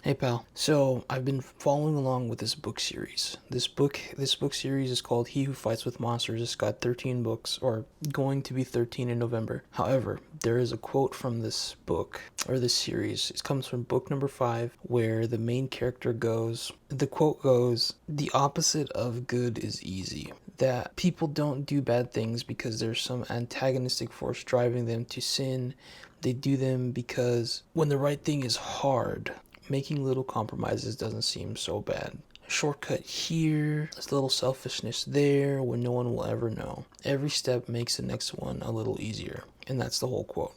Hey pal. So I've been following along with this book series. This book series is called He Who Fights with Monsters. It's got 13 books, or going to be 13 in November. However, there is a quote from this book, or this series. It comes from book number 5, where the main character goes, the quote goes, "The opposite of good is easy." That people don't do bad things because there's some antagonistic force driving them to sin. They do them because when the right thing is hard, making little compromises doesn't seem so bad. A shortcut here, a little selfishness there, when no one will ever know. Every step makes the next one a little easier. And that's the whole quote.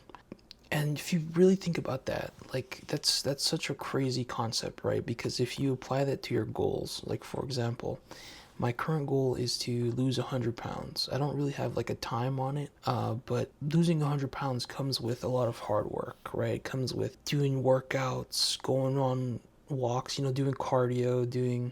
And if you really think about that, like that's such a crazy concept, right? Because if you apply that to your goals, like for example, my current goal is to lose 100 pounds. I don't really have like a time on it, but losing 100 pounds comes with a lot of hard work, right? It comes with doing workouts, going on walks, doing cardio, doing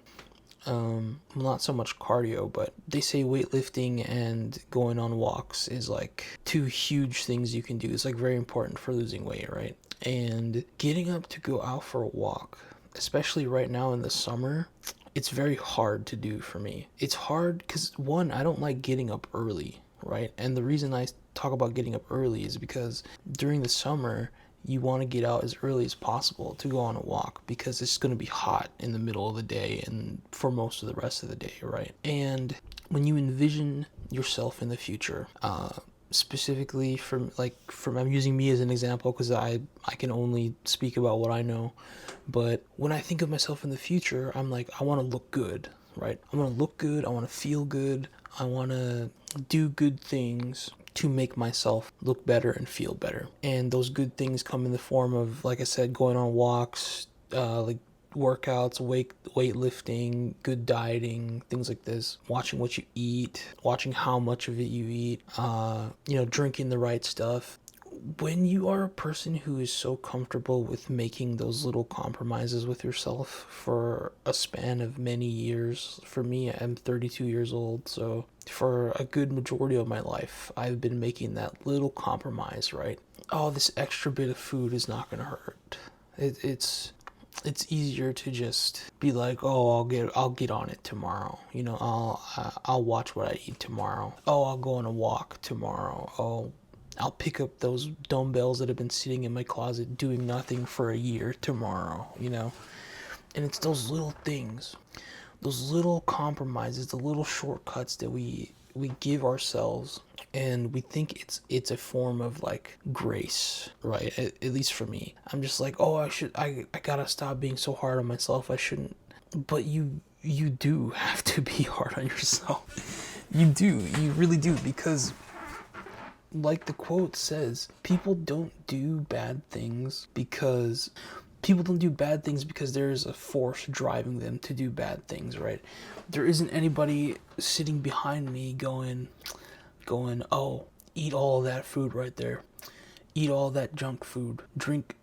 not so much cardio, but they say weightlifting and going on walks is like two huge things you can do. It's like very important for losing weight, right? And getting up to go out for a walk, especially right now in the summer, it's very hard to do for me. It's hard because, one, I don't like getting up early, right? And the reason I talk about getting up early is because during the summer, you want to get out as early as possible to go on a walk because it's going to be hot in the middle of the day and for most of the rest of the day, right? And when you envision yourself in the future, specifically from I'm using me as an example because I can only speak about what I know, but when I think of myself in the future, I'm like, I want to look good, right? I want to look good, I want to feel good, I want to do good things to make myself look better and feel better. And those good things come in the form of, like I said, going on walks, like workouts, weightlifting, good dieting, things like this. Watching what you eat, watching how much of it you eat, drinking the right stuff. When you are a person who is so comfortable with making those little compromises with yourself for a span of many years, for me, I'm 32 years old, so for a good majority of my life, I've been making that little compromise, right? Oh, this extra bit of food is not going to hurt. It's easier to just be like, oh, I'll get on it tomorrow. I'll watch what I eat tomorrow. Oh, I'll go on a walk tomorrow. Oh, I'll pick up those dumbbells that have been sitting in my closet doing nothing for a year tomorrow. And it's those little things, those little compromises, the little shortcuts that we give ourselves, and we think it's a form of like grace, right? At least for me, I'm just like, oh, I gotta stop being so hard on myself. I shouldn't. But you do have to be hard on yourself. You really do, because like the quote says, people don't do bad things because there's a force driving them to do bad things, right? There isn't anybody sitting behind me oh, eat all that food right there. Eat all that junk food. Drink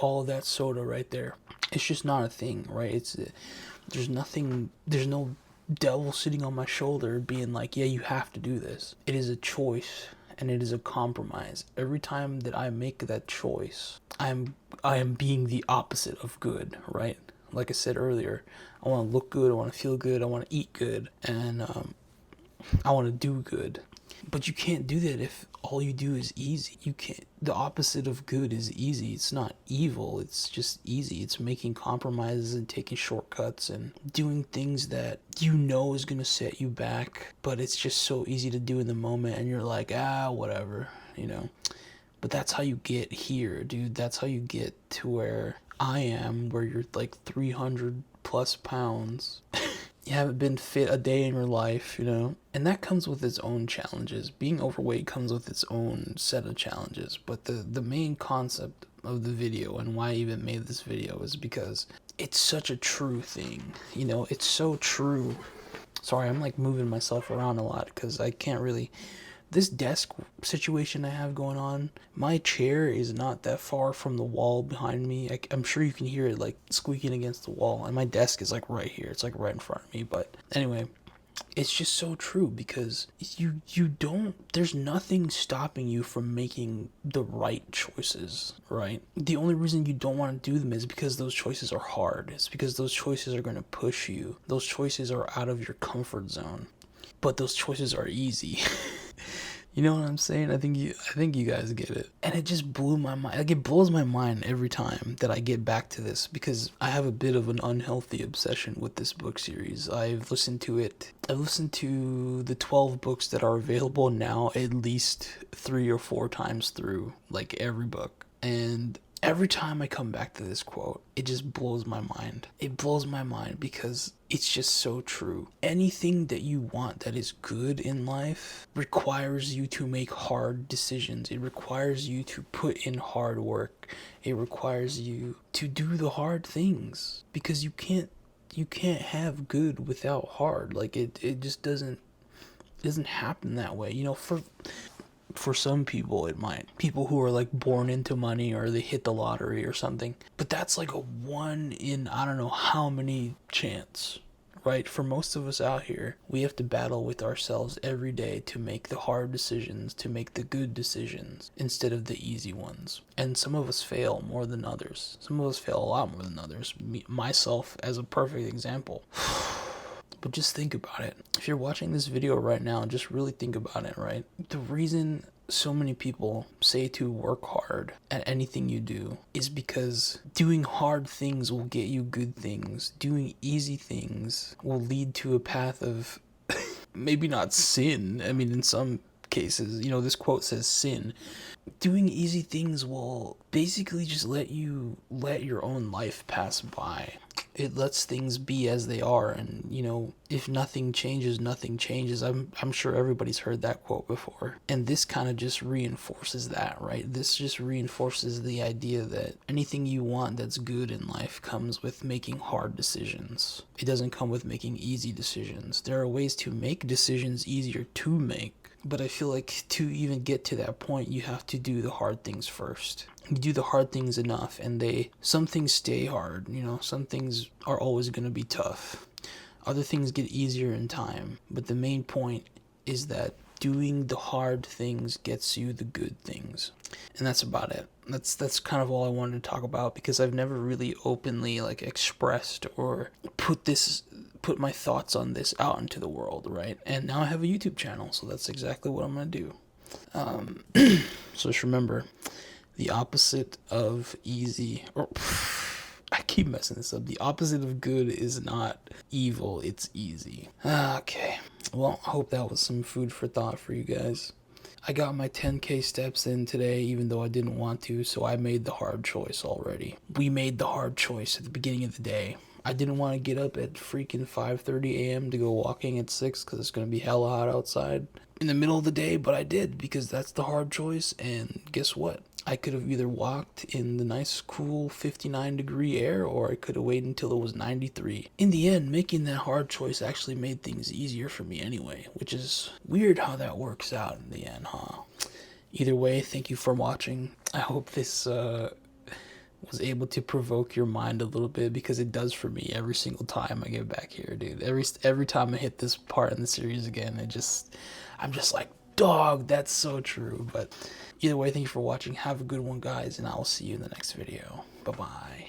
all that soda right there. It's just not a thing, right? There's no devil sitting on my shoulder being like, yeah, you have to do this. It is a choice and it is a compromise. Every time that I make that choice, I am being the opposite of good, right? Like I said earlier, I want to look good, I want to feel good, I want to eat good, and I want to do good. But you can't do that if all you do is easy. You can't. The opposite of good is easy. It's not evil. It's just easy. It's making compromises and taking shortcuts and doing things that you know is going to set you back, but it's just so easy to do in the moment, and you're like, whatever. But that's how you get here, dude. That's how you get to where I am, where you're like 300 plus pounds. You haven't been fit a day in your life. And that comes with its own challenges. Being overweight comes with its own set of challenges. But the main concept of the video, and why I even made this video, is because it's such a true thing. It's so true. Sorry, I'm like moving myself around a lot because I can't really. This desk situation I have going on, my chair is not that far from the wall behind me. I'm sure you can hear it like squeaking against the wall, and my desk is like right here. It's like right in front of me. But anyway, it's just so true, because you don't, there's nothing stopping you from making the right choices, right? The only reason you don't want to do them is because those choices are hard. It's because those choices are going to push you. Those choices are out of your comfort zone, but those choices are easy. You know what I'm saying? I think you guys get it. And it just blew my mind. Like, it blows my mind every time that I get back to this, because I have a bit of an unhealthy obsession with this book series. I've listened to it. I've listened to the 12 books that are available now at least 3 or 4 times through, like, every book. And every time I come back to this quote, it just blows my mind. It blows my mind because it's just so true. Anything that you want that is good in life requires you to make hard decisions. It requires you to put in hard work. It requires you to do the hard things, because you can't have good without hard. Like, it just doesn't happen that way. For some people it might. People who are like born into money, or they hit the lottery or something. But that's like a one in I don't know how many chance, right? For most of us out here, we have to battle with ourselves every day to make the hard decisions, to make the good decisions instead of the easy ones. And some of us fail more than others. Some of us fail a lot more than others. Myself as a perfect example. But just think about it. If you're watching this video right now, just really think about it, right? The reason so many people say to work hard at anything you do is because doing hard things will get you good things. Doing easy things will lead to a path of maybe not sin. I mean, in some cases, this quote says sin. Doing easy things will basically just let your own life pass by. It lets things be as they are, and if nothing changes, nothing changes. I'm sure everybody's heard that quote before, and this kind of just reinforces that, right? This just reinforces the idea that anything you want that's good in life comes with making hard decisions. It doesn't come with making easy decisions. There are ways to make decisions easier to make, but I feel like to even get to that point, you have to do the hard things first. You do the hard things enough, and some things stay hard. Some things are always going to be tough. Other things get easier in time. But the main point is that doing the hard things gets you the good things. And that's about it. That's kind of all I wanted to talk about, because I've never really openly expressed or put my thoughts on this out into the world, right? And now I have a YouTube channel, so that's exactly what I'm gonna do. So just remember, the opposite of easy, or I keep messing this up. The opposite of good is not evil, it's easy. Okay, well, I hope that was some food for thought for you guys. I got my 10K steps in today, even though I didn't want to, so I made the hard choice already. We made the hard choice at the beginning of the day. I didn't want to get up at freaking 5:30 a.m. to go walking at 6 because it's going to be hella hot outside in the middle of the day, but I did, because that's the hard choice. And guess what? I could have either walked in the nice, cool 59-degree air, or I could have waited until it was 93. In the end, making that hard choice actually made things easier for me anyway, which is weird how that works out in the end, huh? Either way, thank you for watching. I hope this was able to provoke your mind a little bit, because it does for me every single time I get back here, dude. Every time I hit this part in the series again, I'm just like, dog, that's so true. But either way, thank you for watching. Have a good one, guys, and I will see you in the next video. Bye-bye.